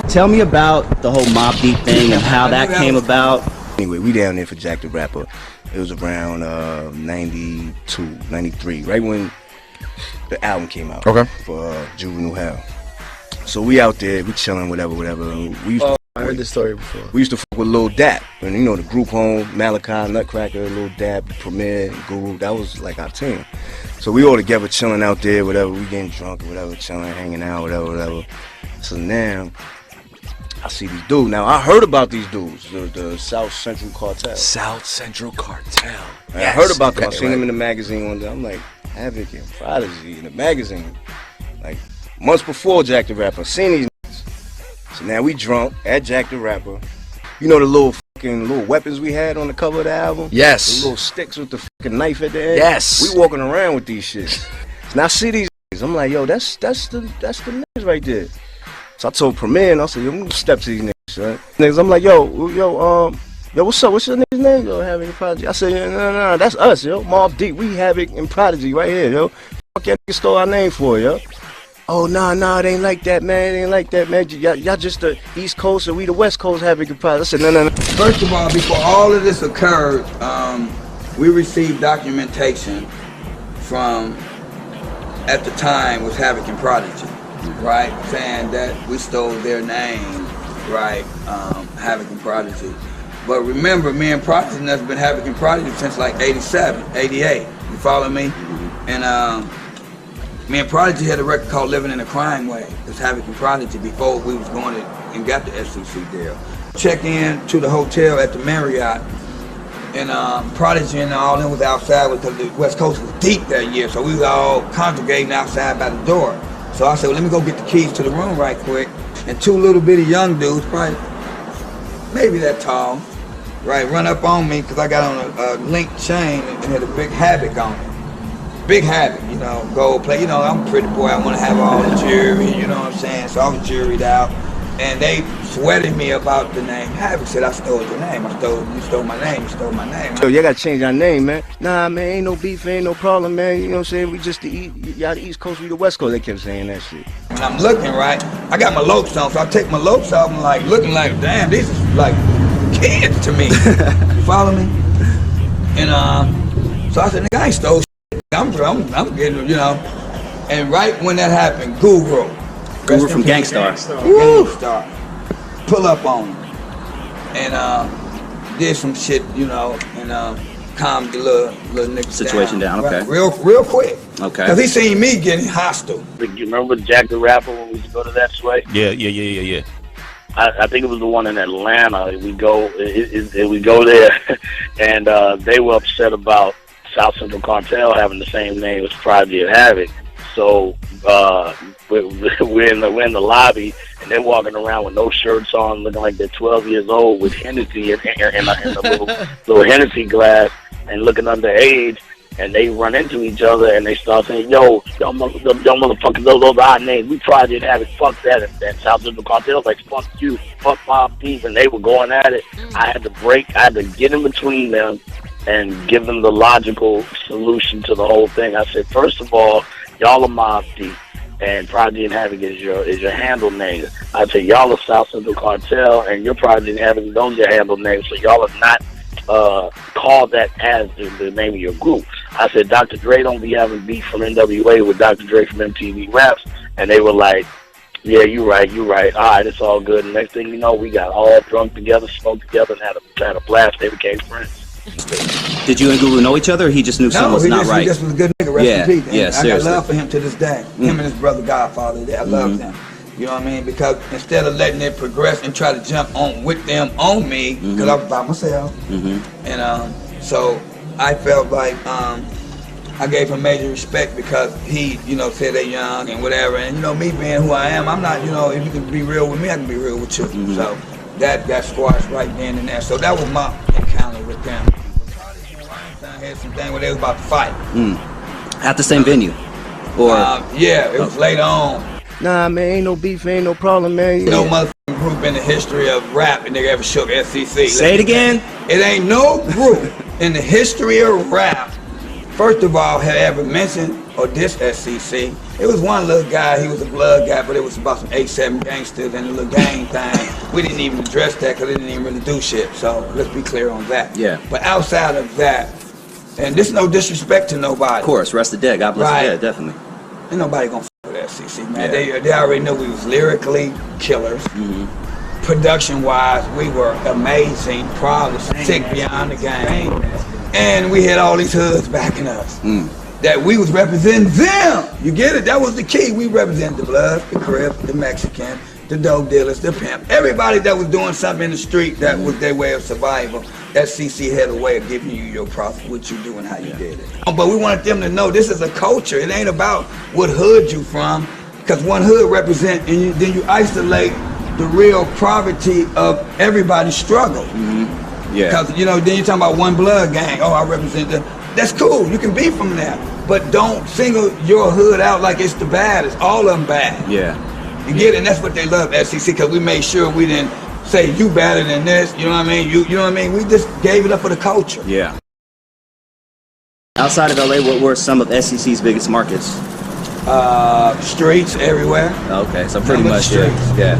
Tell me about the whole Mobb Deep thing and how that came about. Anyway, we down there for Jack the Rapper. It was around 92, 93, right when the album came out. Okay. For Juvenile Hell. So we out there, we chilling, whatever. We used to I heard this story before. We used to fuck with Lil Dap, and you know the group home, Malachi, Nutcracker, Lil Dap, Premier, Guru. That was like our team. So we all together chilling out there, whatever. We getting drunk, whatever, chilling, hanging out, whatever. So now I see these dudes. Now I heard about these dudes, the South Central Cartel. South Central Cartel. Yes. I heard about them. I seen them in the magazine one day. I'm like, Havoc and Prodigy in the magazine, like months before Jack the Rapper. Seen these niggas. So now we drunk at Jack the Rapper. You know the little weapons we had on the cover of the album? Yes. The little sticks with the fucking knife at the end? Yes. We walking around with these shits. So now I see these niggas. I'm like, yo, that's the niggas right there. So I told Premier, and I said, yo, I'm gonna step to these niggas, right? Niggas, I'm like, yo, what's up? What's your nigga's name? Yo, Havoc and Prodigy. I said, no, that's us, yo. Mobb Deep, we Havoc and Prodigy right here, yo. Fuck that nigga stole our name for, yo. Oh, nah, it ain't like that, man. It ain't like that, man. Y'all just the East Coast, and we the West Coast Havoc and Prodigy. I said, no. First of all, before all of this occurred, we received documentation from, at the time, was Havoc and Prodigy, right? Saying that we stole their name, right? Havoc and Prodigy. But remember, me and Prodigy has been Havoc and Prodigy since like 87, 88. You follow me? And me and Prodigy had a record called Living in a Crime Way. It was Havoc and Prodigy before we was going to, and got the SEC deal. Check in to the hotel at the Marriott, and Prodigy and all them was outside because the West Coast was deep that year, so we was all congregating outside by the door. So I said, well, let me go get the keys to the room right quick. And two little bitty young dudes, probably maybe that tall, right, run up on me because I got on a linked chain and had a big Havoc on it. Big Havoc, you know, gold plate. You know, I'm a pretty boy, I want to have all the jewelry, you know what I'm saying? So I was jewelried out. And they sweated me about the name. Havoc said, I stole your name. You stole my name. Yo, y'all gotta change our name, man. Nah, man, ain't no beef, ain't no problem, man. You know what I'm saying? We just y'all the East Coast, we the West Coast. They kept saying that shit. When I'm looking, right, I got my lopes on, so I take my lopes off and like looking like, damn, these is like kids to me. You follow me? And so I said, nigga, I ain't stole shit. I'm getting, you know. And right when that happened, Guru from Gangstar. Gangstar. Pull up on him. And did some shit, you know, and calmed the little nigga situation down, okay. Right, real quick. Okay. Cause he seen me getting hostile. You remember Jack the Rapper when we used to go to that sway? Yeah. I think it was the one in Atlanta. We go there, and they were upset about South Central Cartel having the same name as Prodigy and Havoc. So we're in the lobby, and they're walking around with no shirts on, looking like they're 12 years old with Hennessy in a little Hennessy glass, and looking underage. And they run into each other, and they start saying, "Yo, motherfuckers, those are our names. We Prodigy and Havoc, fuck that." And South Central Cartel like, "Fuck you, fuck Mobb Deep," and they were going at it. I had to get in between them and give them the logical solution to the whole thing. I said, first of all, y'all are Mobb Deep, and Prodigy and Havoc is your handle name. I said, y'all are South Central Cartel, and your Prodigy and Havoc, those are your handle names, so y'all are not called that as the name of your group. I said, Dr. Dre don't be having beef from NWA with Dr. Dre from MTV Raps, and they were like, yeah, you right. All right, it's all good. And next thing you know, we got all drunk together, smoked together, and had a blast. They became friends. Did you and Guru know each other, or he just knew something was not right? He just was a good nigga, rest in peace. Yeah, I got love for him to this day. Him and his brother Godfather, I love them. You know what I mean? Because instead of letting it progress and try to jump on with them on me, because I was by myself, and so I felt like I gave him major respect because he, you know, said they're young and whatever, and you know, me being who I am, I'm not, you know, if you can be real with me, I can be real with you. So that squashed right then and there. So that was my encounter with them. I had some thing where they was about to fight. At the same venue? Or yeah, it was later on. Nah, man, ain't no beef, ain't no problem, man. No motherfucking group in the history of rap and nigga ever shook SEC. Say it again. It ain't no group in the history of rap, first of all, had ever mentioned or this SCC. It was one little guy, he was a blood guy, but it was about some 8-7 gangsters and a little gang thing. We didn't even address that because it didn't even really do shit. So let's be clear on that. Yeah. But outside of that, and this no disrespect to nobody. Of course, rest the dead. God bless Right. the dead, definitely. Ain't nobody gonna f with SCC, man. Yeah. They already knew we was lyrically killers. Production-wise, we were amazing, probably sick beyond the game. And we had all these hoods backing us. That we was representing them. You get it? That was the key. We represent the Bloods, the Crip, the Mexican, the dope dealers, the pimp. Everybody that was doing something in the street that was their way of survival. SCC had a way of giving you your profit, what you do and how you did it. But we wanted them to know this is a culture. It ain't about what hood you from, because one hood represent, and then you isolate the real poverty of everybody's struggle. Yeah. Because, you know, then you're talking about one blood gang. Oh, I represent them. That's cool. You can be from there. But don't single your hood out like it's the baddest. All of them bad. Yeah. You get it? And that's what they love, SCC, because we made sure we didn't say you better than this. You know what I mean? You know what I mean? We just gave it up for the culture. Yeah. Outside of LA, what were some of SCC's biggest markets? Streets everywhere. Okay, so pretty Nothing but much, streets. yeah.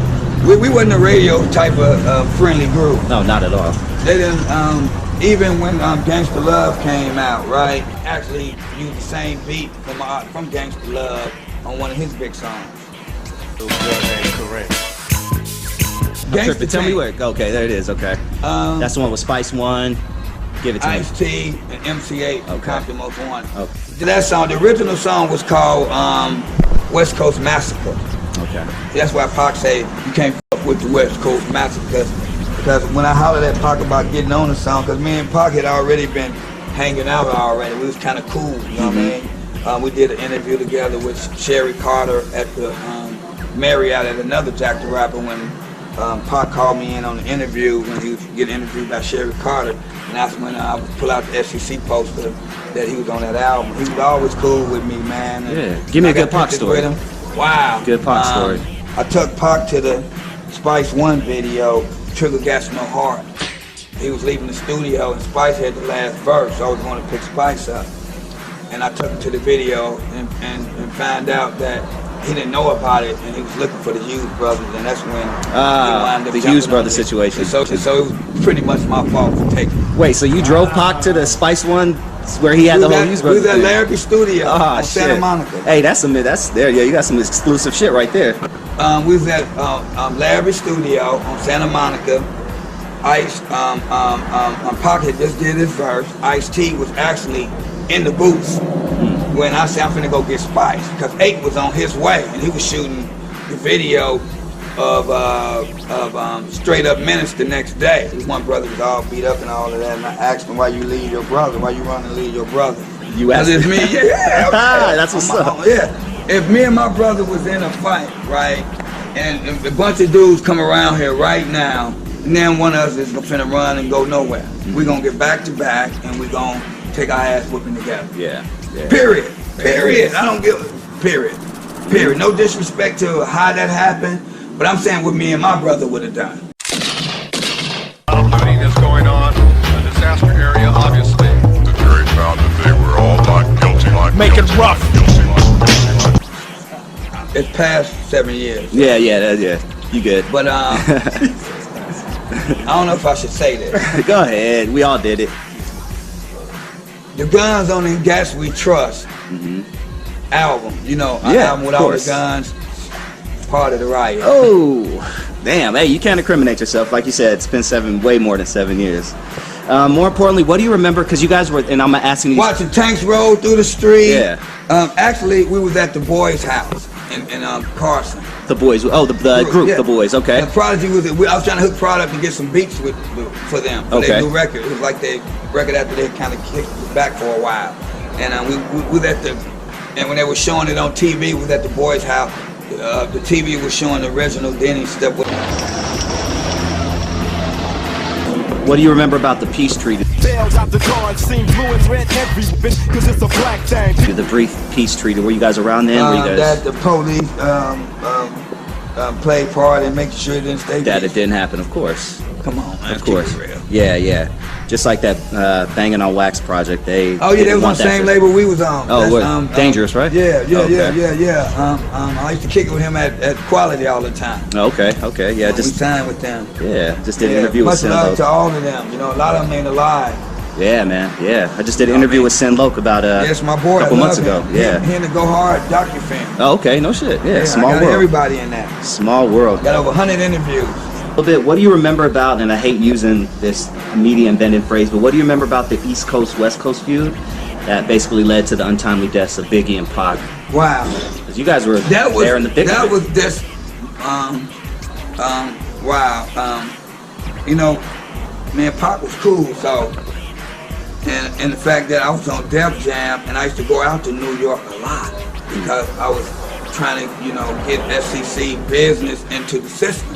We wasn't a radio type of friendly group. No, not at all. They didn't, even when Gangsta Love came out, right? Actually used the same beat from Gangsta Love on one of his big songs. Tell me where. Okay, there it is. Okay. That's the one with Spice One. Give it to me. Ice-T and MC8 Okay. Compton Most One. Okay. That song, the original song was called West Coast Massacre. Okay. That's why Pac say you can't fuck with the West Coast Massacre, because when I hollered at Pac about getting on the song, because me and Pac had already been hanging out already. We was kind of cool, you know what I mean? We did an interview together with Sherry Carter at the Marriott at another Jack the Rapper when Pac called me in on the interview when he was getting interviewed by Sherry Carter, and that's when I would pull out the SCC poster that he was on that album. He was always cool with me, man. And Yeah, give me a good Pac story. with him. Wow. Good Pac story. I took Pac to the Spice One video, Trigger Gas No Heart. He was leaving the studio and Spice had the last verse, so I was going to pick Spice up. And I took him to the video and found out that he didn't know about it, and he was looking for the Hughes brothers, and that's when he wound up the jumping Hughes on brothers it. situation. So it was pretty much my fault for taking it. Wait, so you drove Pac to the Spice One where he had the whole Hughes We was brothers? at Larrabee Studio on Santa shit. Monica. Hey, that's there. Yeah, you got some exclusive shit right there. We was at Larrabee Studio on Santa Monica. Ice, Pac had just did his verse. Ice-T was actually in the booth when I said I'm finna go get Spice, because 8 was on his way and he was shooting the video of Straight Up Menace the next day. His one brother was all beat up and all of that, and I asked him, why you leave your brother? Why you run and leave your brother? You asked me? Yeah. That's what's up. Yeah. If me and my brother was in a fight, right, and a bunch of dudes come around here right now, and then one of us is finna run and go nowhere. We're gonna get back to back and we're gonna take our ass whooping together. Yeah. Period. I don't give a period. No disrespect to how that happened, but I'm saying what me and my brother would have done. Looting is going on, a disaster area, obviously. The jury found that they were all not guilty. Make it rough. It's past 7 years. Yeah. You good. But I don't know if I should say this. Go ahead. We all did it. The Guns on the Gas We Trust album, you know, our Yeah, album with of all the course. guns, part of the riot. Oh, damn. Hey, you can't incriminate yourself. Like you said, it's been way more than 7 years. More importantly, what do you remember? Because you guys were, and I'm asking you. Watching tanks roll through the street. Yeah. Actually, we was at the boys' house in Carson. The boys. Oh, the group, Yeah. the boys. Okay. And Prodigy was. I was trying to hook Prod up to get some beats for them. For Okay. their new record. It was like their record after they kind of kicked it back for a while. And we was at the. And when they were showing it on TV, we was at the boys' house. The TV was showing the original Denny stuff. What do you remember about the peace treaty? The brief peace treaty. Were you guys around then? Were you guys? That the police played part in making sure it didn't stay That it peaceful. didn't happen, of course. Come on, man. Of course. Keep it real. Yeah, yeah. Just like that Banging on Wax project. They Oh yeah, they didn't was on want the that same shit. label we was on. Oh, That's, what? Dangerous, right? Yeah, yeah, Okay. yeah. I used to kick it with him at Quality all the time. Okay, okay, yeah, When we just signed with them. just did an Yeah, interview with much Sin love Loc. to all of them. You know, a lot of them ain't alive. Yeah, man, yeah. I just did an interview with Sin Loc about Yes, my boy. a couple I months love ago. him. Yeah. He in the Go Hard docu-film. Oh, okay, no shit. Yeah, I small got world. everybody in that. Small world. Got over 100 interviews. A little bit. What do you remember about? And I hate using this media invented phrase, but what do you remember about the East Coast West Coast feud that basically led to the untimely deaths of Biggie and Pac? Wow. Because you guys were That was there in the thick that of it. was just wow. You know, man, Pac was cool. So, and the fact that I was on Def Jam and I used to go out to New York a lot because I was trying to, you know, get SEC business into the system.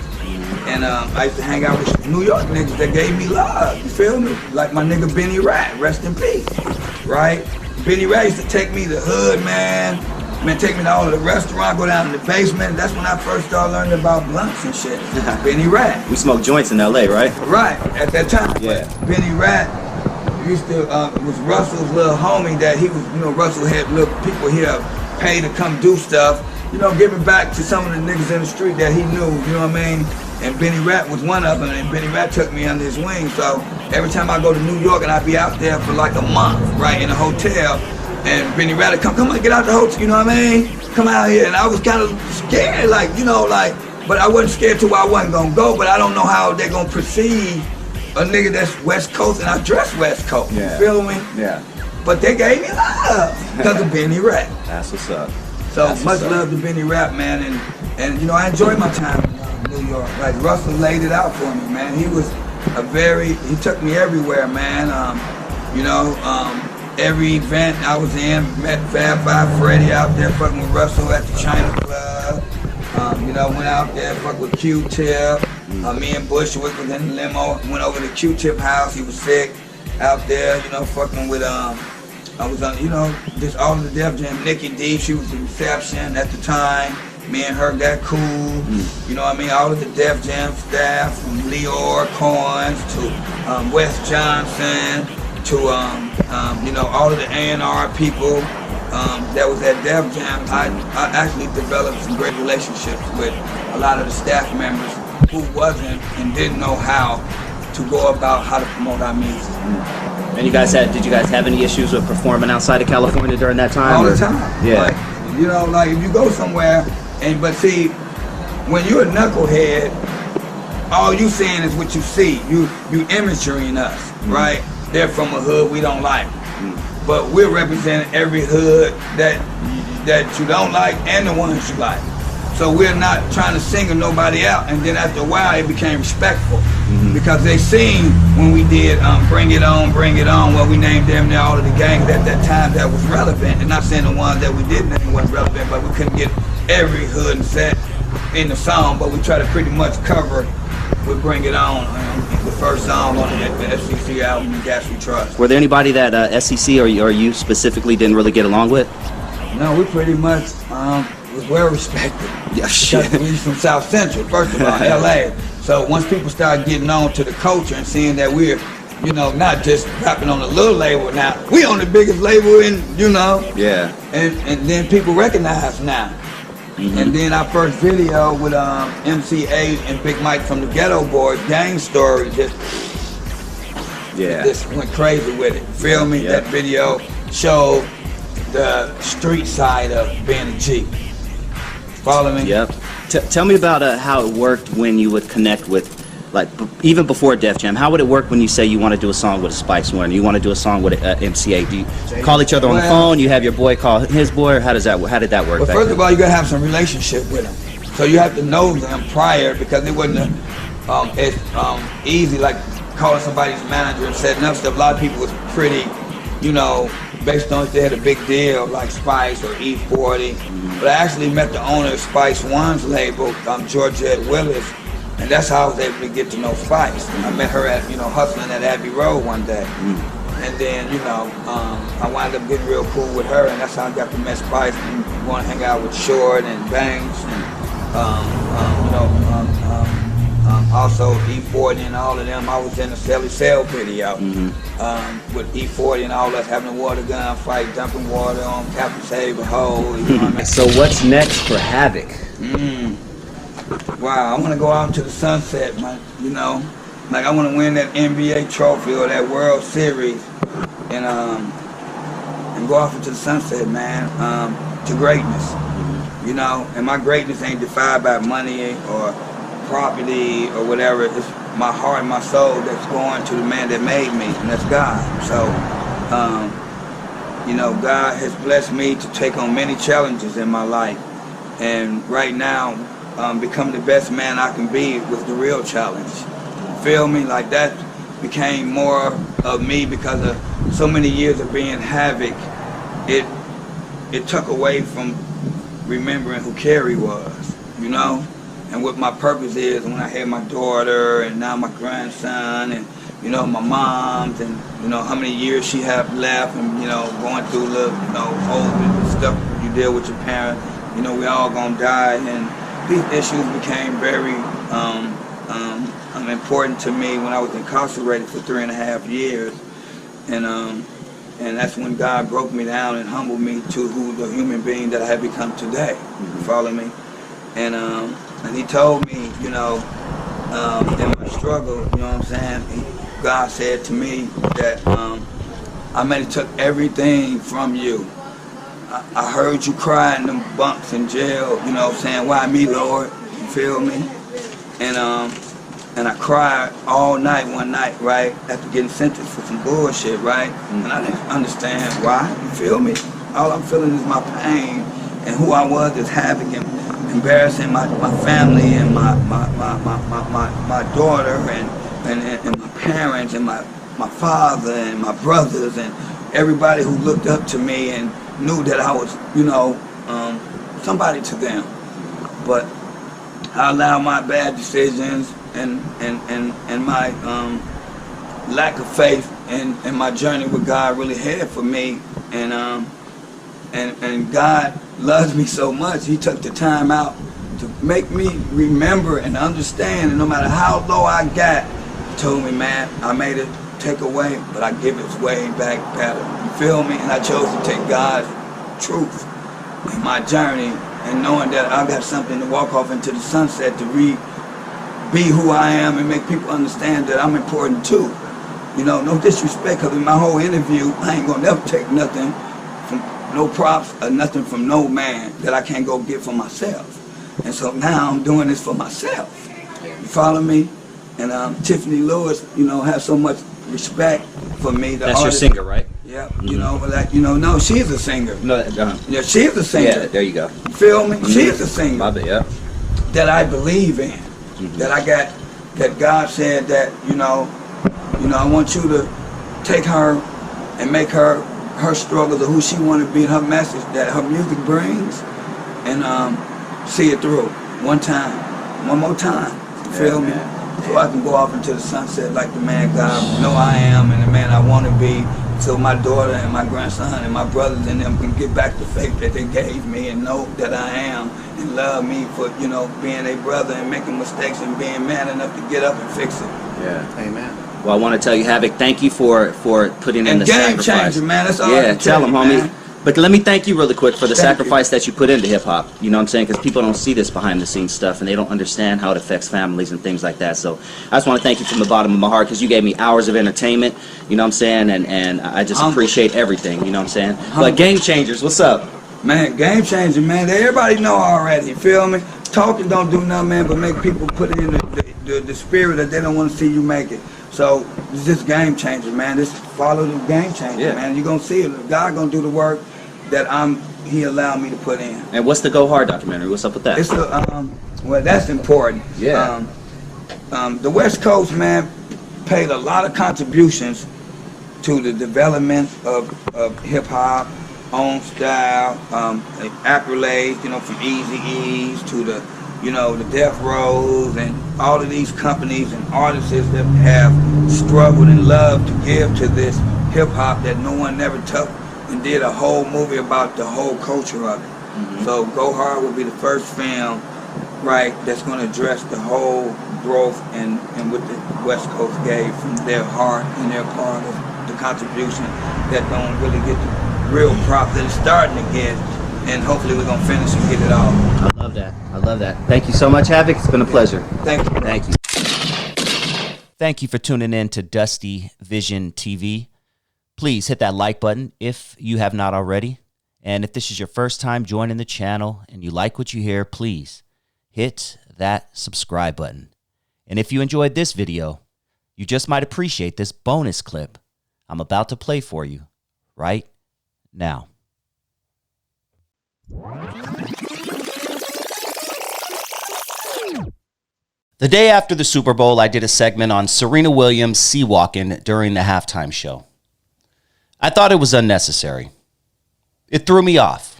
And I used to hang out with New York niggas that gave me love, you feel me? Like my nigga Benny Rat, rest in peace, right? Benny Rat used to take me to the hood, man, take me to all of the restaurants, go down in the basement. That's when I first started learning about blunts and shit. Benny Rat. We smoked joints in LA, right? Right, at that time. Yeah. Benny Rat used to, was Russell's little homie that he was, you know, Russell had little people here pay to come do stuff, you know, giving back to some of the niggas in the street that he knew, you know what I mean? And Benny Rat was one of them, and Benny Rat took me under his wing. So every time I go to New York and I'd be out there for like a month, right, in a hotel, and Benny Rat would come on, get out the hotel, you know what I mean? Come out here. And I was kind of scared, like, you know, like, but I wasn't scared to where I wasn't gonna go, but I don't know how they're gonna perceive a nigga that's West Coast and I dress West Coast, you feel me? Yeah. But they gave me love because of Benny Rat. That's what's up. So That's much what's up. love to Benny Rat, man, and you know, I enjoyed my time in New York. Like Russell laid it out for me, man. He was he took me everywhere, man. You know, every event I was in, met Fab Five Freddy out there fucking with Russell at the China Club. You know, went out there, fuck with Q-Tip. Me and Bushwick was in the limo, went over to Q-Tip house, he was sick out there, you know, fucking with I was on, you know, just all of the Def Jam. Nikki D, she was the reception at the time. Me and her got cool. You know what I mean? All of the Def Jam staff, from Leor Coins to Wes Johnson to, you know, all of the A&R people that was at Def Jam. I actually developed some great relationships with a lot of the staff members who wasn't and didn't know how to go about how to promote our music. And did you guys have any issues with performing outside of California during that time? All or? the time. Yeah. Like, you know, like if you go somewhere, but see, when you're a knucklehead, all you seeing is what you see. You imagerying us, right? They're from a hood we don't like. But we're representing every hood that you don't like and the ones you like. So we're not trying to single nobody out, and then after a while it became respectful because they seen when we did Bring It On, well we named them there all of the gangs at that time that was relevant, and not saying the ones that we did name wasn't relevant, but we couldn't get every hood and set in the song, but we try to pretty much cover with Bring It On, the first song on the SEC album, Gas We Trust. Were there anybody that SEC or you specifically didn't really get along with? No, we pretty much was well respected. Yeah, Because we was from South Central, first of all, LA. So once people started getting on to the culture and seeing that we're, you know, not just rapping on a little label now, we on the biggest label in, you know. Yeah. And then people recognize now. And then our first video with MC8 and Big Mike from the Ghetto Boys, Gang Story, just went crazy with it. Feel me? Yep. That video showed the street side of being a G. Follow me? Yep. Tell me about how it worked when you would connect with, like, even before Def Jam. How would it work when you say you want to do a song with a Spice One, you want to do a song with MC8? Do you call each other on the phone? You have your boy call his boy? Or how did that work? Well, first of all, you gotta have some relationship with them. So you have to know them prior, because it wasn't as easy like calling somebody's manager and setting up stuff. A lot of people was pretty, you know, based on if they had a big deal like Spice or E40. But I actually met the owner of Spice One's label, Georgette Willis, and that's how I was able to get to know Spice. I met her at, you know, hustling at Abbey Road one day. And then, you know, I wound up getting real cool with her, and that's how I got to meet Spice and want to hang out with Short and Banks and Also E40 and all of them. I was in the Sally Cell video with E40 and all us having a water gun fight, dumping water on Captain Save a Hole. You know what I mean? So what's next for Havoc? Wow, I want to go out into the sunset, man. You know, like I want to win that NBA trophy or that World Series, and go off into the sunset, man, to greatness. You know, and my greatness ain't defined by money or property or whatever. It's my heart and my soul that's going to the man that made me, and that's God. So, you know, God has blessed me to take on many challenges in my life, and right now, become the best man I can be was the real challenge. Feel me? Like that became more of me because of so many years of being Havoc. It took away from remembering who Carrie was, you know, and what my purpose is when I had my daughter and now my grandson and, you know, my mom's and, you know, how many years she have left and, you know, going through the, you know, old stuff you deal with your parents. You know, we all gonna die, and these issues became very important to me when I was incarcerated for 3.5 years, and that's when God broke me down and humbled me to who the human being that I have become today. You follow me? And He told me, you know, in my struggle, you know what I'm saying? God said to me that I may have took everything from you. I heard you cry in them bunks in jail, you know what I'm saying? Why me, Lord? You feel me? And I cried all night one night, right? After getting sentenced for some bullshit, right? And I didn't understand why, you feel me? All I'm feeling is my pain and who I was as Havoc and embarrassing my family and my daughter and my parents and my father and my brothers and everybody who looked up to me and knew that I was, you know, somebody to them. But I allowed my bad decisions and my lack of faith and my journey with God really had for me, and God loves me so much. He took the time out to make me remember and understand, and no matter how low I got, He told me, man, I made it take away, but I give it way back better. You feel me? And I chose to take God's truth in my journey, and knowing that I got something to walk off into the sunset to be who I am and make people understand that I'm important too. You know, no disrespect, because in my whole interview, I ain't gonna never take nothing from no props or nothing from no man that I can't go get for myself. And so now I'm doing this for myself. You follow me? And Tiffany Lewis, you know, has so much respect for me. That's your singer, right? Yeah, you know, like, you know, no, she's a singer. No, yeah, she's a singer. Yeah, there you go. You feel me? She's a singer. Yeah. That I believe in. That I got, that God said that, you know, I want you to take her and make her struggles of who she want to be and her message that her music brings, and see it through one more time. You feel me? So I can go off into the sunset like the man God know I am and the man I want to be, so my daughter and my grandson and my brothers and them can get back the faith that they gave me and know that I am and love me for, you know, being a brother and making mistakes and being man enough to get up and fix it. Yeah. Amen. Well, I want to tell you, Havoc, thank you for putting in the sacrifice. Game changer, man. That's all I can tell you, them, homie. Man. But let me thank you really quick for the Thank sacrifice that you put into hip-hop. You know what I'm saying? Because people don't see this behind-the-scenes stuff, and they don't understand how it affects families and things like that. So I just want to thank you from the bottom of my heart, because you gave me hours of entertainment, you know what I'm saying? And I just appreciate everything, you know what I'm saying? But Game Changers, what's up? Man, Game Changer, man. Everybody know already, you feel me? Talking don't do nothing, man, but make people put it in the spirit that they don't want to see you make it. So it's just Game Changer, man. Just follow the Game Changer, man. You're going to see it. God going to do the work that He allowed me to put in. And what's the Go Hard documentary? What's up with that? It's well, that's important. Yeah. The West Coast, man, paid a lot of contributions to the development of hip hop, own style, accolades, you know, from Eazy-E's to the, you know, the Death Rows and all of these companies and artists that have struggled and loved to give to this hip hop that no one never took, and did a whole movie about the whole culture of it. So Go Hard will be the first film right, that's going to address the whole growth and what the West Coast gave from their heart and their part of the contribution that don't really get the real props that it's starting to get, and hopefully we're going to finish and get it all. I love that. I love that. Thank you so much, Havoc. It's been a pleasure. Thank you. Thank you. Thank you for tuning in to Dusty Vision TV. Please hit that like button if you have not already. And if this is your first time joining the channel and you like what you hear, please hit that subscribe button. And if you enjoyed this video, you just might appreciate this bonus clip I'm about to play for you right now. The day after the Super Bowl, I did a segment on Serena Williams sea-walking during the halftime show. I thought it was unnecessary. It threw me off.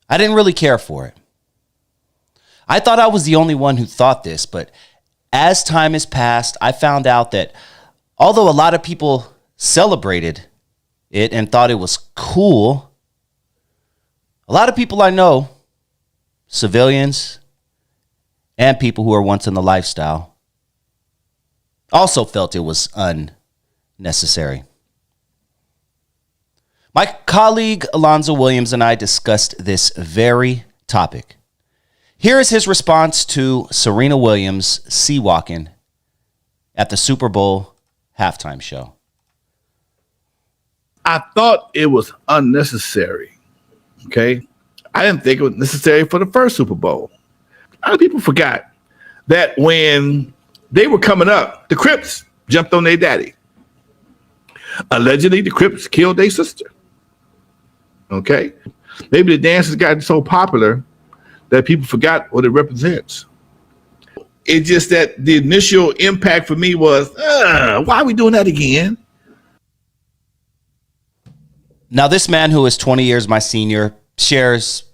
I didn't really care for it. I thought I was the only one who thought this, but as time has passed, I found out that although a lot of people celebrated it and thought it was cool, a lot of people I know, civilians, and people who are once in the lifestyle, also felt it was unnecessary. My colleague Alonzo Williams and I discussed this very topic. Here is his response to Serena Williams sea-walking at the Super Bowl halftime show. I thought it was unnecessary. Okay. I didn't think it was necessary for the first Super Bowl. A lot of people forgot that when they were coming up, the Crips jumped on their daddy. Allegedly, the Crips killed their sister. Okay. Maybe the dance has gotten so popular that people forgot what it represents. It's just that the initial impact for me was, why are we doing that again? Now, this man who is 20 years my senior shares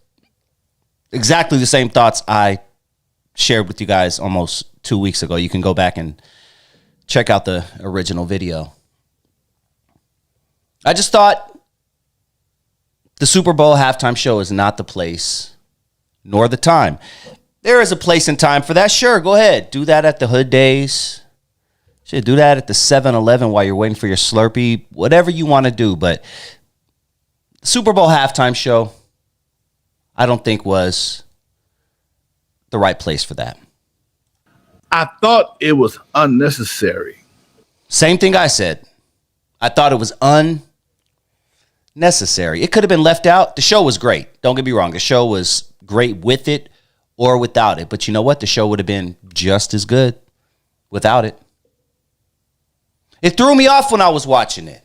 exactly the same thoughts I shared with you guys almost 2 weeks ago. You can go back and check out the original video. I just thought the Super Bowl halftime show is not the place nor the time. There is a place and time for that. Sure, go ahead. Do that at the Hood Days. Should do that at the 7-Eleven while you're waiting for your Slurpee. Whatever you want to do. But the Super Bowl halftime show, I don't think was the right place for that. I thought it was unnecessary. Same thing I said. I thought it was unnecessary. It could have been left out. The show was great. Don't get me wrong. The show was great with it or without it. But you know what? The show would have been just as good without it. It threw me off when I was watching it.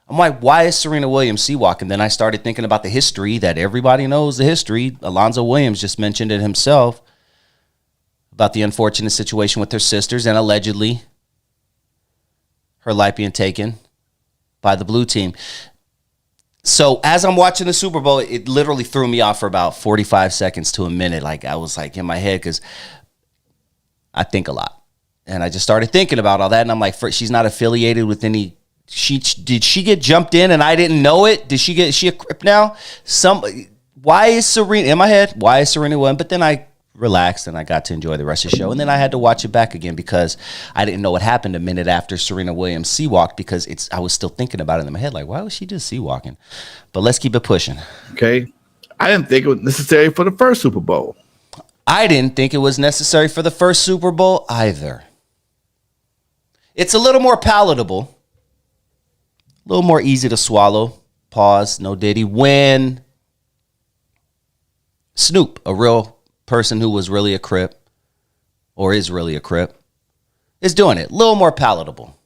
I'm like, why is Serena Williams sea-walking? Then I started thinking about the history that everybody knows the history. Alonzo Williams just mentioned it himself about the unfortunate situation with her sisters and allegedly her life being taken by the blue team. So as I'm watching the Super Bowl, it literally threw me off for about 45 seconds to a minute. Like I was like in my head because I think a lot. And I just started thinking about all that. And I'm like, she's not affiliated with any. Did she get jumped in and I didn't know it? Is she a Crip now? Why is Serena in my head? Why is Serena Williams? But then I relaxed and I got to enjoy the rest of the show. And then I had to watch it back again because I didn't know what happened a minute after Serena Williams sea-walked because I was still thinking about it in my head. Like, why was she just sea-walking? But let's keep it pushing. Okay. I didn't think it was necessary for the first Super Bowl. I didn't think it was necessary for the first Super Bowl either. It's a little more palatable. A little more easy to swallow. Pause. No Diddy. When Snoop, a real person who was really a Crip, or is really a Crip, is doing it. A little more palatable.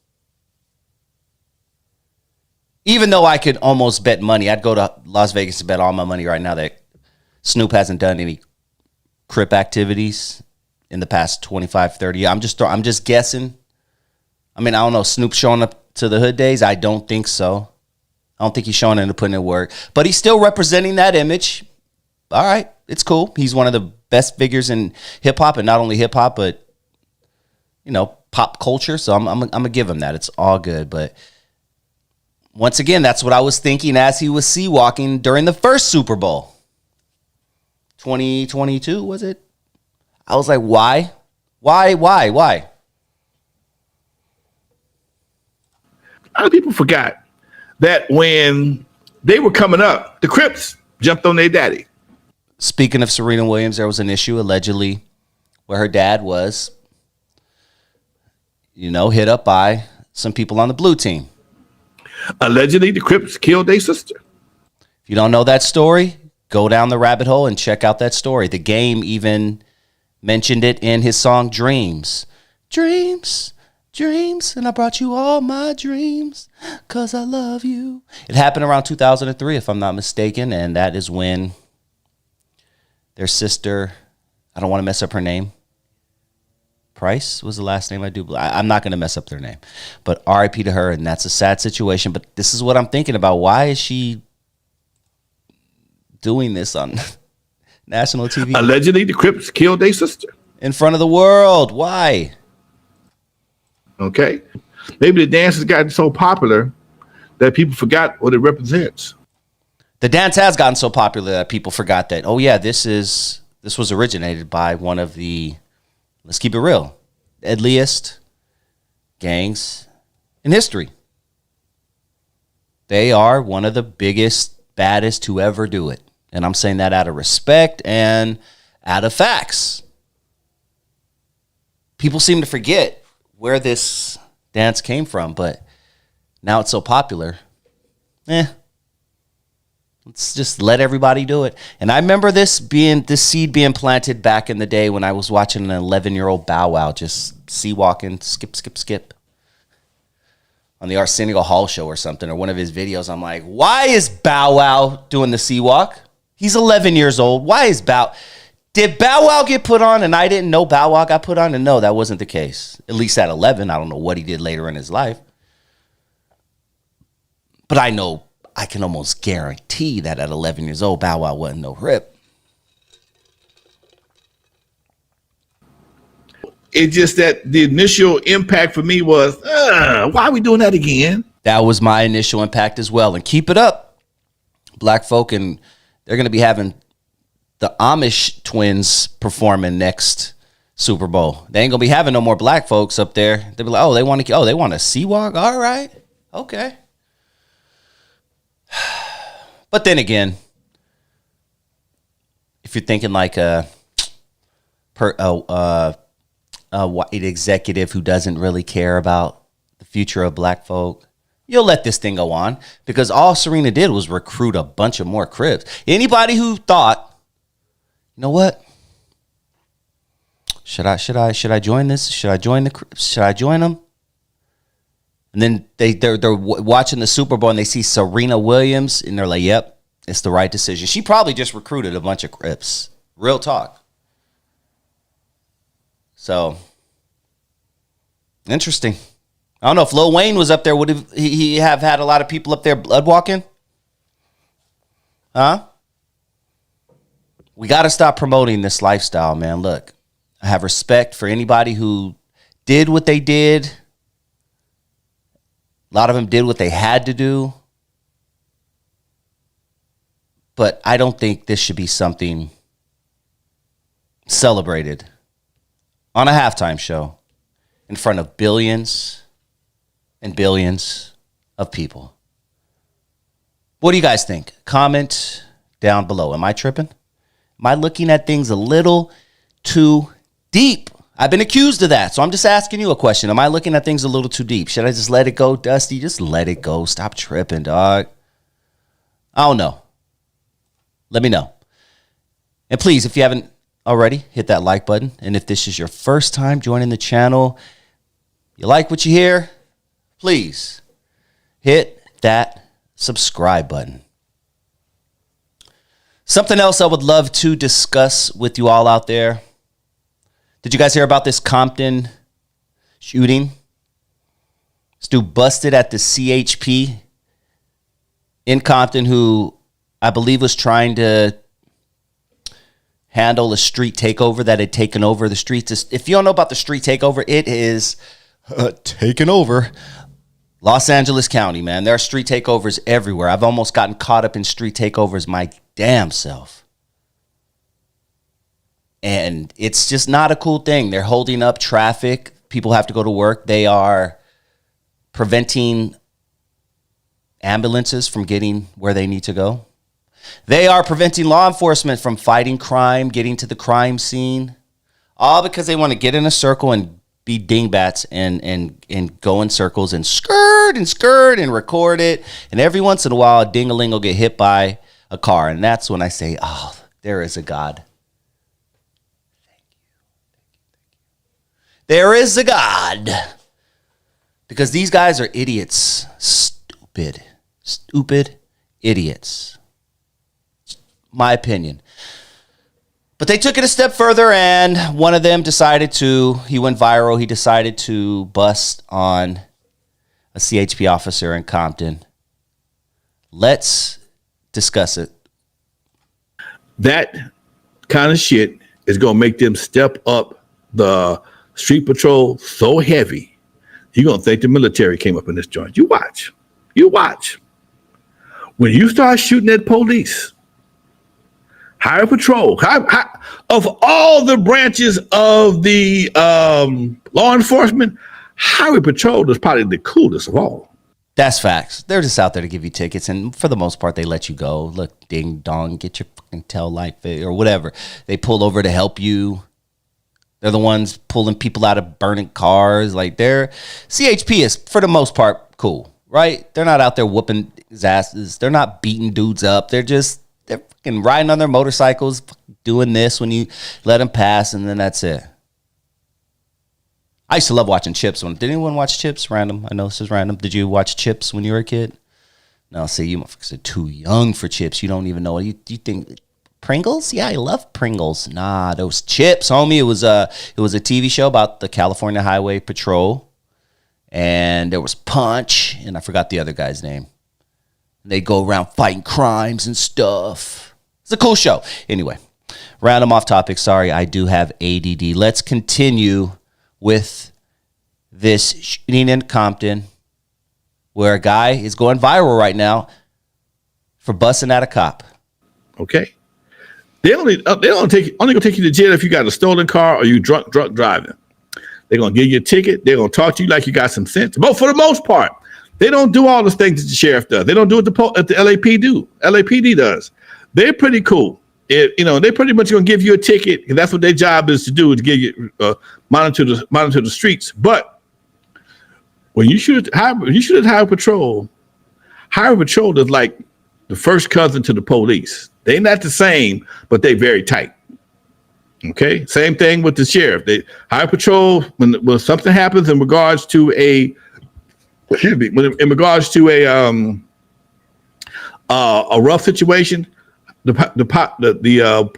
Even though I could almost bet money, I'd go to Las Vegas to bet all my money right now that Snoop hasn't done any Crip activities in the past 25, 30 years. I'm just guessing. I mean, I don't know. Snoop showing up to the Hood Days? I don't think so. I don't think he's showing into putting in work. But he's still representing that image. All right. It's cool. He's one of the best figures in hip-hop, and not only hip-hop, but, you know, pop culture. So I'm going to give him that. It's all good. But once again, that's what I was thinking as he was sea-walking during the first Super Bowl. 2022, was it? I was like, why? Why? A lot of people forgot that when they were coming up, the Crips jumped on their daddy. Speaking of Serena Williams, there was an issue allegedly where her dad was, hit up by some people on the blue team. Allegedly, the Crips killed their sister. If you don't know that story, go down the rabbit hole and check out that story. The Game even mentioned it in his song Dreams. Dreams, dreams, and I brought you all my dreams because I love you. It happened around 2003, if I'm not mistaken, and that is when their sister, I don't want to mess up her name. Price was the last name I do. I'm not going to mess up their name. But RIP to her, and that's a sad situation. But this is what I'm thinking about. Why is she doing this on national TV? Allegedly, the Crips killed their sister. In front of the world. Why? Okay. Maybe the dance has gotten so popular that people forgot what it represents. The dance has gotten so popular that people forgot that, oh yeah, this was originated by one of the, let's keep it real, deadliest gangs in history. They are one of the biggest, baddest to ever do it. And I'm saying that out of respect and out of facts. People seem to forget where this dance came from, but now it's so popular. Let's just let everybody do it. And I remember this seed being planted back in the day when I was watching an 11-year-old Bow Wow just sea-walking, skip on the Arsenio Hall show or something, or one of his videos. I'm like, why is Bow Wow doing the sea-walk? He's 11 years old. Did Bow Wow get put on and I didn't know Bow Wow got put on? And no, that wasn't the case. At least at 11. I don't know what he did later in his life. But I know, I can almost guarantee that at 11 years old, Bow Wow wasn't no Crip. It's just that the initial impact for me was, why are we doing that again? That was my initial impact as well. And keep it up, black folk. And they're going to be having the Amish twins performing next Super Bowl. They ain't going to be having no more black folks up there. They'll be like, they want a sea walk? All right. Okay. But then again, if you're thinking like a white executive who doesn't really care about the future of black folk, you'll let this thing go on, because all Serena did was recruit a bunch of more Crips. Anybody who thought, you know what? Should I join this? Should I join the Crips? Should I join them? And then they're watching the Super Bowl and they see Serena Williams and they're like, yep, it's the right decision. She probably just recruited a bunch of Crips. Real talk. So, interesting. I don't know if Lil Wayne was up there, would he have had a lot of people up there blood walking? Huh? We got to stop promoting this lifestyle, man. Look, I have respect for anybody who did what they did. A lot of them did what they had to do. But I don't think this should be something celebrated on a halftime show in front of billions and billions of people. What do you guys think? Comment down below. Am I tripping? Am I looking at things a little too deep? I've been accused of that, so I'm just asking you a question. Am I looking at things a little too deep? Should I just let it go, Dusty? Just let it go. Stop tripping, dog. I don't know. Let me know. And please, if you haven't already, hit that like button. And if this is your first time joining the channel, you like what you hear, please hit that subscribe button. Something else I would love to discuss with you all out there. Did you guys hear about this Compton shooting? This dude busted at the CHP in Compton, who I believe was trying to handle a street takeover that had taken over the streets. If you don't know about the street takeover, it is taken over Los Angeles County, man. There are street takeovers everywhere. I've almost gotten caught up in street takeovers my damn self. And it's just not a cool thing. They're holding up traffic. People have to go to work. They are preventing ambulances from getting where they need to go. They are preventing law enforcement from fighting crime, getting to the crime scene, all because they want to get in a circle and be dingbats and go in circles and skirt and record it. And every once in a while, a ding-a-ling will get hit by a car. And that's when I say, oh, there is a God. There is a God. Because these guys are idiots. Stupid idiots. My opinion. But they took it a step further, and one of them he went viral. He decided to bust on a CHP officer in Compton. Let's discuss it. That kind of shit is going to make them step up the street patrol so heavy. You're going to think the military came up in this joint. You watch. When you start shooting at police, Highway Patrol, of all the branches of the law enforcement, Highway Patrol is probably the coolest of all. That's facts. They're just out there to give you tickets, and for the most part, they let you go. Look, ding dong, get your fucking tail light fit or whatever. They pull over to help you. They're the ones pulling people out of burning cars. Like, CHP is, for the most part, cool, right? They're not out there whooping his asses. They're not beating dudes up. They're fucking riding on their motorcycles, doing this when you let them pass, and then that's it. I used to love watching Chips. Did anyone watch Chips? Random. I know this is random. Did you watch Chips when you were a kid? No, see, you motherfuckers are too young for Chips. You don't even know. You think Pringles? Yeah, I love Pringles. Nah, those Chips, homie. It was a TV show about the California Highway Patrol, and there was Punch, and I forgot the other guy's name. They go around fighting crimes and stuff. It's a cool show. Anyway, random off topic. Sorry, I do have ADD. Let's continue with this shooting in Compton, where a guy is going viral right now for busting at a cop. Okay, they only gonna take you to jail if you got a stolen car or you drunk driving. They're gonna give you a ticket. They're gonna talk to you like you got some sense. But for the most part, they don't do all the things that the sheriff does. They don't do what the LAPD does. They're pretty cool. They're pretty much gonna give you a ticket, and that's what their job is to do, is give you monitor the streets. But when you shoot at Highway Patrol is like the first cousin to the police. They're not the same, but they're very tight. Okay, same thing with the sheriff. Highway Patrol, when something happens in regards to a rough situation, the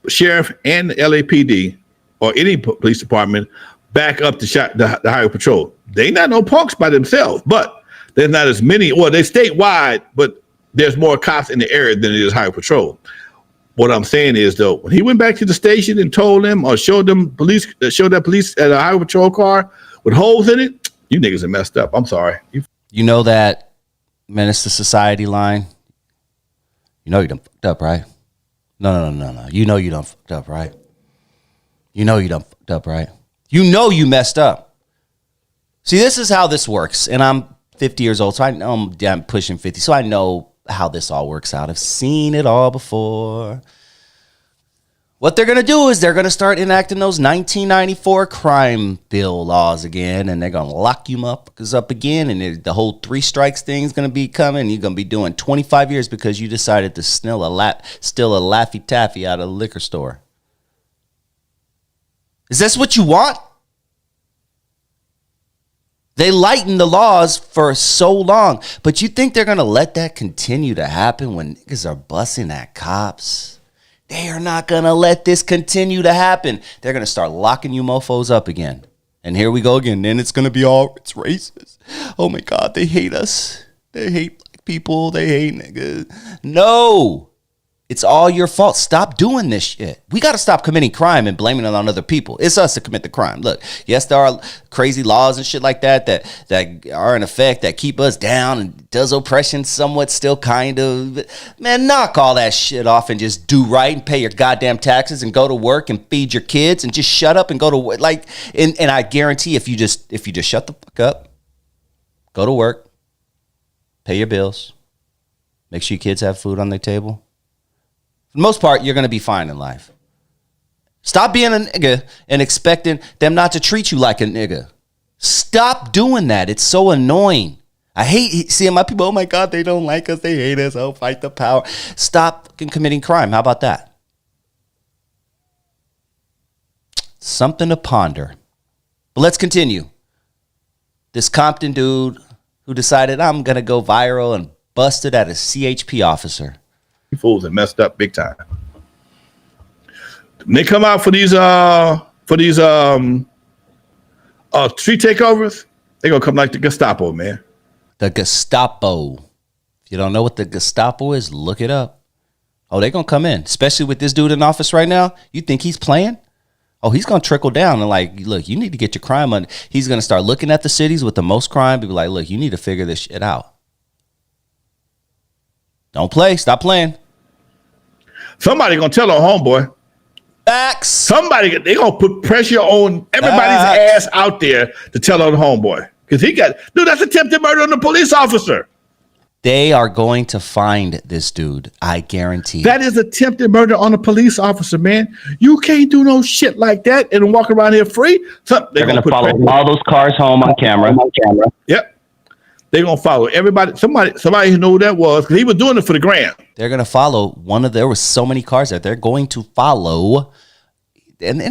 sheriff and the LAPD or any police department back up the Highway Patrol. They not no punks by themselves, but there's not as many. Or they statewide, but there's more cops in the area than it is Highway Patrol. What I'm saying is, though, when he went back to the station and told them or showed that police at a Highway Patrol car with holes in it, you niggas are messed up. I'm sorry. You know that Menace to Society line? You know you done fucked up, right? No. You know you done fucked up, right? You know you done fucked up, right? You know you messed up. See, this is how this works. And I'm 50 years old, so I know I'm pushing 50, so I know how this all works out. I've seen it all before. What they're going to do is they're going to start enacting those 1994 crime bill laws again, and they're going to lock you motherfuckers up again, and the whole 3 strikes thing is going to be coming. You're going to be doing 25 years because you decided to steal a Laffy Taffy out of the liquor store. Is this what you want? They lightened the laws for so long, but you think they're going to let that continue to happen when niggas are busting at cops? They are not going to let this continue to happen. They're going to start locking you mofos up again. And here we go again. Then it's going to be it's racist. Oh my God, they hate us. They hate black people. They hate niggas. No, It's all your fault. Stop doing this shit. We got to stop committing crime and blaming it on other people. It's us to commit the crime. Look, yes, there are crazy laws and shit like that are in effect that keep us down and does oppression somewhat still kind of. Man, knock all that shit off and just do right and pay your goddamn taxes and go to work and feed your kids and just shut up and go to work. Like, and I guarantee if you just shut the fuck up, go to work, pay your bills, make sure your kids have food on their table. For the most part, you're going to be fine in life. Stop being a nigga and expecting them not to treat you like a nigga. Stop doing that. It's so annoying. I hate seeing my people, oh my God, they don't like us. They hate us. Oh, fight the power. Stop fucking committing crime. How about that? Something to ponder. But let's continue. This Compton dude who decided I'm going to go viral and busted at a CHP officer. Fools and messed up big time. When they come out for these street takeovers, they're gonna come like the Gestapo, man. The Gestapo. If you don't know what the Gestapo is, look it up. Oh, they're gonna come in, especially with this dude in office right now. You think he's playing? Oh, he's gonna trickle down and like, look, you need to get your crime on. He's gonna start looking at the cities with the most crime, be like, look, you need to figure this shit out. Don't play. Stop playing. Somebody gonna tell on homeboy. Facts. They gonna put pressure on everybody's ass out there to tell on homeboy. Because that's attempted murder on the police officer. They are going to find this dude. I guarantee. That is attempted murder on a police officer, man. You can't do no shit like that and walk around here free. They're gonna follow all those cars home on camera. Yep. They're gonna follow everybody. Somebody who knew who that was, because he was doing it for the gram. They're gonna follow there was so many cars there. They're going to follow, and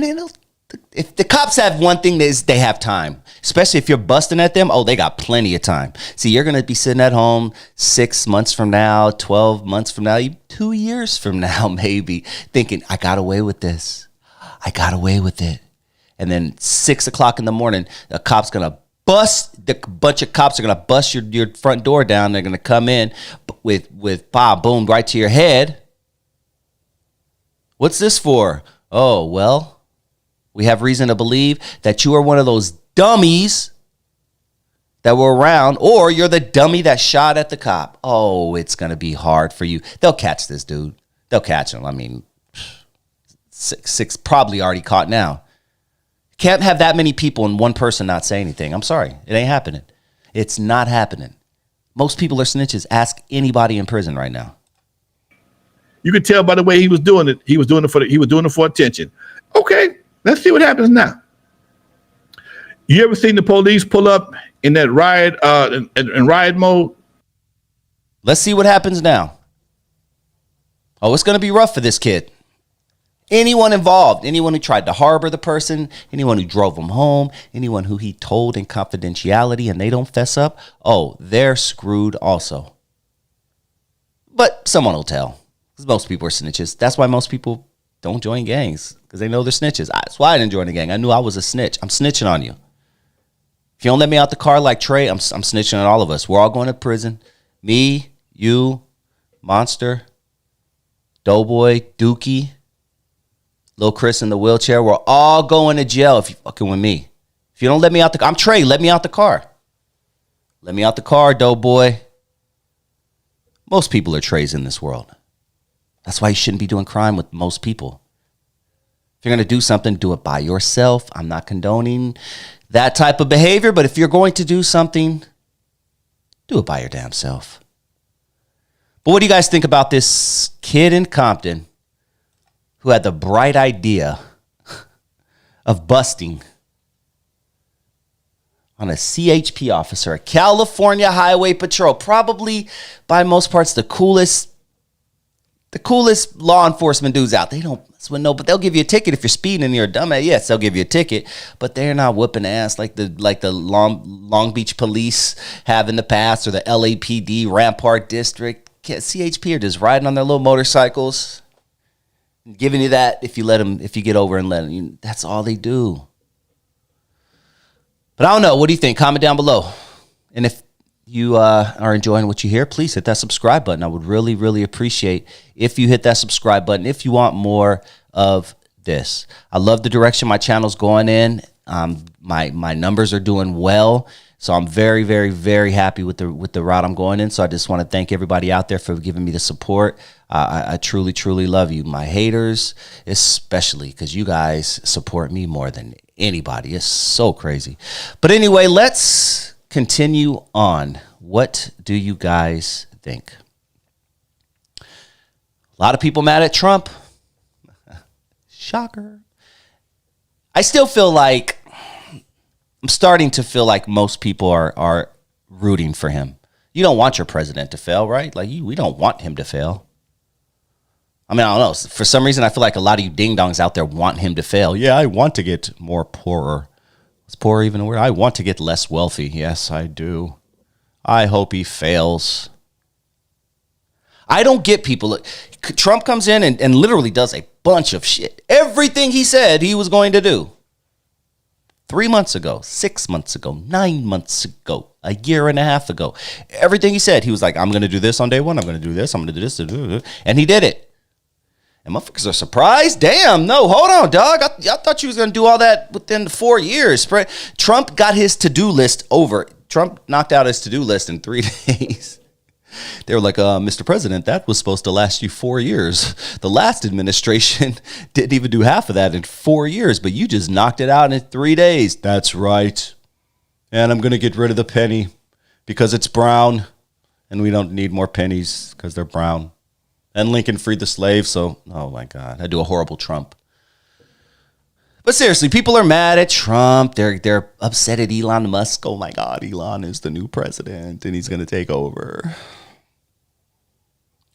if the cops have one thing, is they have time. Especially if you're busting at them, oh, they got plenty of time. See, you're gonna be sitting at home 6 months from now, 12 months from now, 2 years from now, maybe thinking, I got away with this. I got away with it. And then 6 o'clock in the morning, a bunch of cops are gonna bust your front door down. They're gonna come in with boom right to your head. What's this for? Oh, well, we have reason to believe that you are one of those dummies that were around, or you're the dummy that shot at the cop. Oh, it's gonna be hard for you. They'll catch this dude. They'll catch him. I mean, six probably already caught now. Can't have that many people and one person not say anything. I'm sorry. It ain't happening. It's not happening. Most people are snitches. Ask anybody in prison right now. You could tell by the way he was doing it. He was doing it for attention. Okay, let's see what happens now. You ever seen the police pull up in that riot in riot mode? Let's see what happens now. Oh, it's going to be rough for this kid. Anyone involved, anyone who tried to harbor the person, anyone who drove him home, anyone who he told in confidentiality and they don't fess up, oh, they're screwed also. But someone will tell, because most people are snitches. That's why most people don't join gangs, because they know they're snitches. That's why I didn't join a gang. I knew I was a snitch. I'm snitching on you. If you don't let me out the car like Trey, I'm snitching on all of us. We're all going to prison. Me, you, Monster, Doughboy, Dookie, Lil Chris in the wheelchair, we're all going to jail if you fucking with me. If you don't let me out I'm Trey, let me out the car. Let me out the car, Doughboy. Most people are Treys in this world. That's why you shouldn't be doing crime with most people. If you're going to do something, do it by yourself. I'm not condoning that type of behavior, but if you're going to do something, do it by your damn self. But what do you guys think about this kid in Compton who had the bright idea of busting on a CHP officer, a California Highway Patrol, probably by most parts the coolest law enforcement dudes out. They don't know, but they'll give you a ticket if you're speeding and you're a dumbass. Yes, they'll give you a ticket, but they're not whooping ass like the Long Beach police have in the past, or the LAPD Rampart District. CHP are just riding on their little motorcycles, giving you that if you get over and let them. That's all they do. But I don't know. What do you think? Comment down below. And if you are enjoying what you hear, please hit that subscribe button. I would really, really appreciate if you hit that subscribe button if you want more of this. I love the direction my channel's going in. My numbers are doing well. So I'm very, very, very happy with the route I'm going in. So I just want to thank everybody out there for giving me the support. I truly, truly love you. My haters, especially, because you guys support me more than anybody. It's so crazy. But anyway, let's continue on. What do you guys think? A lot of people mad at Trump. Shocker. I still feel like I'm starting to feel like most people are rooting for him. You don't want your president to fail, right? Like we don't want him to fail. I mean, I don't know. For some reason, I feel like a lot of you ding-dongs out there want him to fail. Yeah, I want to get more poorer. Is poor even a word? I want to get less wealthy. Yes, I do. I hope he fails. I don't get people. Trump comes in and literally does a bunch of shit. Everything he said he was going to do. 3 months ago, 6 months ago, 9 months ago, a year and a half ago. Everything he said, he was like, I'm going to do this on day one. I'm going to do this. I'm going to do this. And he did it. And motherfuckers are surprised. Damn, no, hold on, dog. I thought you was going to do all that within 4 years. Trump got his to-do list over. Trump knocked out his to-do list in 3 days. They were like, Mr. President, that was supposed to last you 4 years. The last administration didn't even do half of that in 4 years, but you just knocked it out in 3 days. That's right. And I'm going to get rid of the penny because it's brown, and we don't need more pennies because they're brown. And Lincoln freed the slaves, so, oh my God, I do a horrible Trump. But seriously, people are mad at Trump. They're upset at Elon Musk. Oh my God, Elon is the new president, and he's going to take over.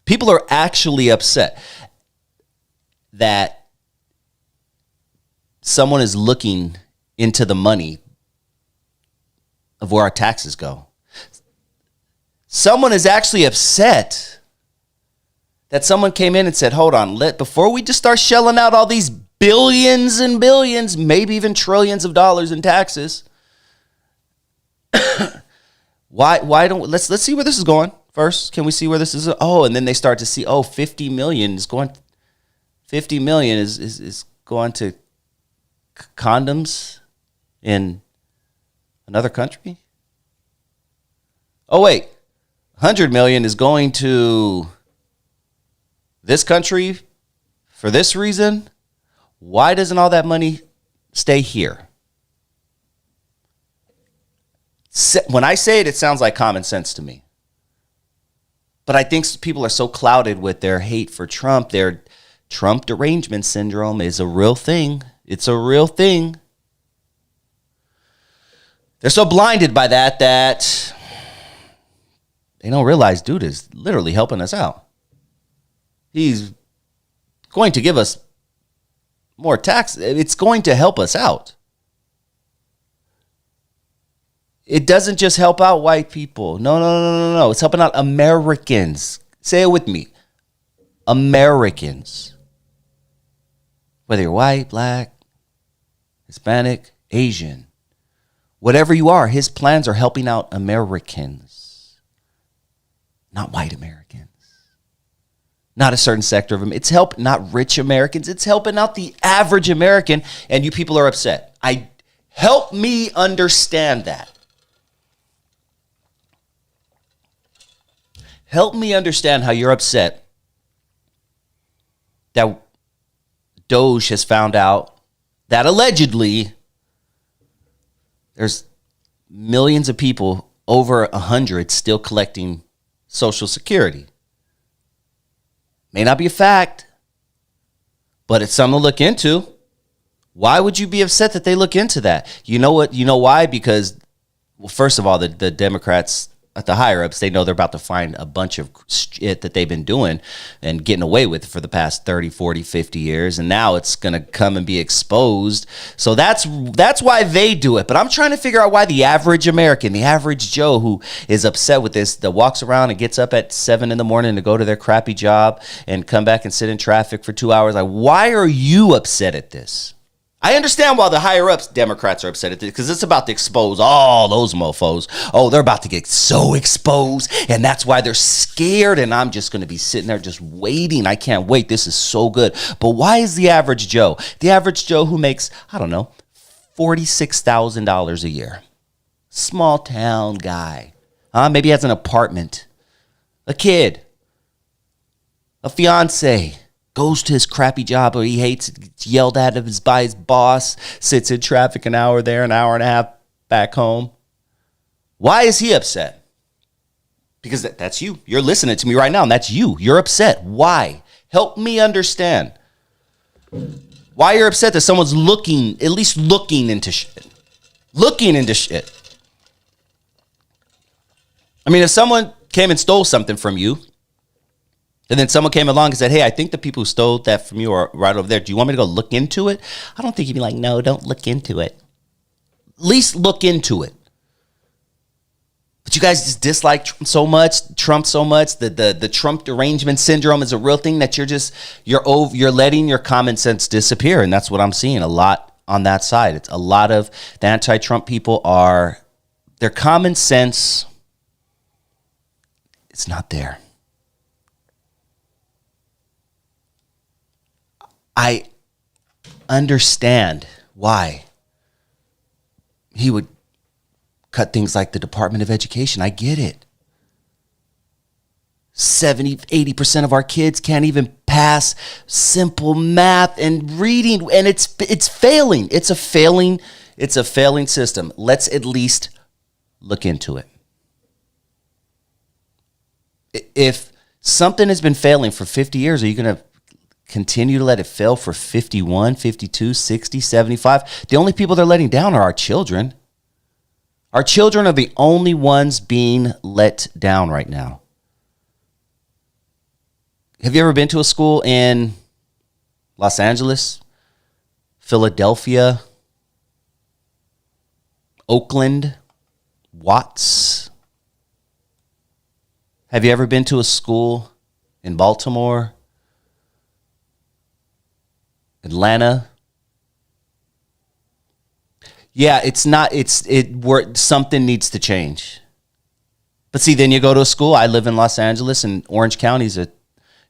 People are actually upset that someone is looking into the money of where our taxes go. Someone is actually upset that someone came in and said, hold on, before we just start shelling out all these billions and billions, maybe even trillions of dollars in taxes, why don't let's see where this is going first. Can we see where this is? Oh, and then they start to see, 50 million is going to condoms in another country. Oh wait, 100 million is going to this country for this reason. Why doesn't all that money stay here? When I say it, it sounds like common sense to me. But I think people are so clouded with their hate for Trump. Their Trump derangement syndrome is a real thing. It's a real thing. They're so blinded by that they don't realize dude is literally helping us out. He's going to give us more tax. It's going to help us out. It doesn't just help out white people. No. It's helping out Americans. Say it with me. Americans. Whether you're white, black, Hispanic, Asian, whatever you are, his plans are helping out Americans, not white Americans. Not a certain sector of them. It's helping not rich Americans. It's helping out the average American, and you people are upset. Help me understand that. Help me understand how you're upset that Doge has found out that allegedly there's millions of people, over 100, still collecting Social Security. May not be a fact, but it's something to look into. Why would you be upset that they look into that? You know what? You know why? Because, well, first of all, the Democrats at the higher ups, they know they're about to find a bunch of shit that they've been doing and getting away with for the past 30, 40, 50 years. And now it's going to come and be exposed. So that's why they do it. But I'm trying to figure out why the average American, the average Joe who is upset with this, that walks around and gets up at 7 a.m. to go to their crappy job and come back and sit in traffic for 2 hours. Like, why are you upset at this? I understand why the higher ups Democrats are upset at this, because it's about to expose all those mofos. Oh, they're about to get so exposed, and that's why they're scared, and I'm just going to be sitting there just waiting. I can't wait. This is so good. But why is the average Joe who makes, I don't know, $46,000 a year, small town guy, maybe has an apartment, a kid, a fiance, goes to his crappy job or he hates it, gets yelled at by his boss, sits in traffic an hour there, an hour and a half back home. Why is he upset? Because that's you. You're listening to me right now, and that's you. You're upset. Why? Help me understand. Why you're upset that someone's at least looking into shit. Looking into shit. I mean, if someone came and stole something from you, and then someone came along and said, hey, I think the people who stole that from you are right over there. Do you want me to go look into it? I don't think you'd be like, no, don't look into it. At least look into it. But you guys just dislike Trump so much. The Trump derangement syndrome is a real thing that you're letting your common sense disappear. And that's what I'm seeing a lot on that side. It's a lot of the anti-Trump people their common sense, it's not there. I understand why he would cut things like the Department of Education. I get it. 70-80% of our kids can't even pass simple math and reading, and it's failing. It's a failing system. Let's at least look into it. If something has been failing for 50 years, are you going to continue to let it fail for 51, 52, 60, 75? The only people they're letting down are our children. Our children are the only ones being let down right now. Have you ever been to a school in Los Angeles, Philadelphia, Oakland, Watts? Have you ever been to a school in Baltimore, Atlanta? Yeah, something needs to change. But see, then you go to a school. I live in Los Angeles, and Orange County is a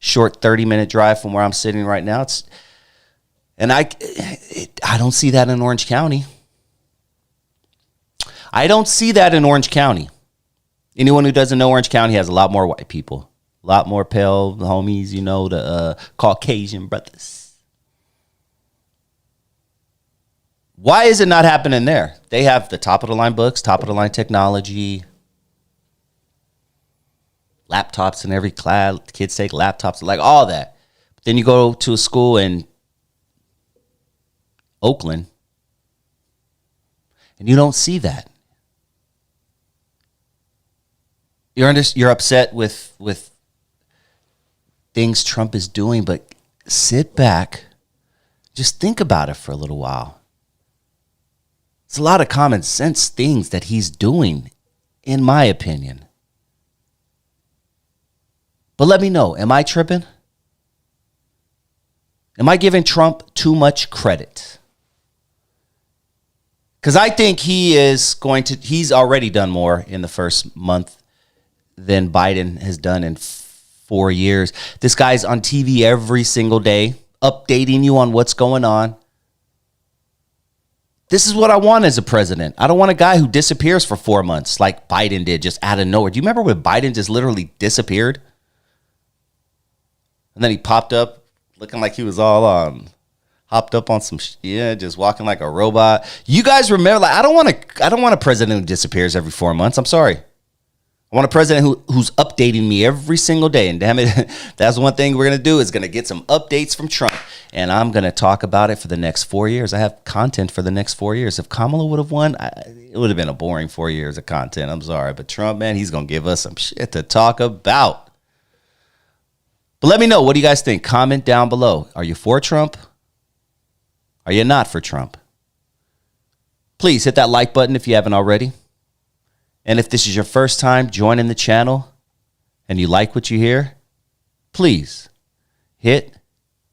short 30-minute drive from where I'm sitting right now. I don't see that in Orange County. I don't see that in Orange County. Anyone who doesn't know Orange County has a lot more white people, a lot more pale homies, the Caucasian brothers. Why is it not happening there? They have the top-of-the-line books, top-of-the-line technology, laptops in every class. Kids take laptops, like all that. But then you go to a school in Oakland, and you don't see that. You're upset with things Trump is doing, but sit back, just think about it for a little while. It's a lot of common sense things that he's doing, in my opinion. But let me know, am I tripping? Am I giving Trump too much credit? Because I think he's already done more in the first month than Biden has done in 4 years. This guy's on TV every single day, updating you on what's going on. This is what I want as a president. I don't want a guy who disappears for 4 months like Biden did, just out of nowhere. Do you remember when Biden just literally disappeared? And then he popped up looking like he was all hopped up on some just walking like a robot. You guys remember, I don't want a president who disappears every 4 months. I'm sorry. I want a president who's updating me every single day. And damn it, that's one thing we're going to do is going to get some updates from Trump. And I'm going to talk about it for the next 4 years. I have content for the next 4 years. If Kamala would have won, it would have been a boring 4 years of content. I'm sorry. But Trump, man, he's going to give us some shit to talk about. But let me know. What do you guys think? Comment down below. Are you for Trump? Are you not for Trump? Please hit that like button if you haven't already. And if this is your first time joining the channel and you like what you hear, please hit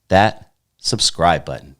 that subscribe button.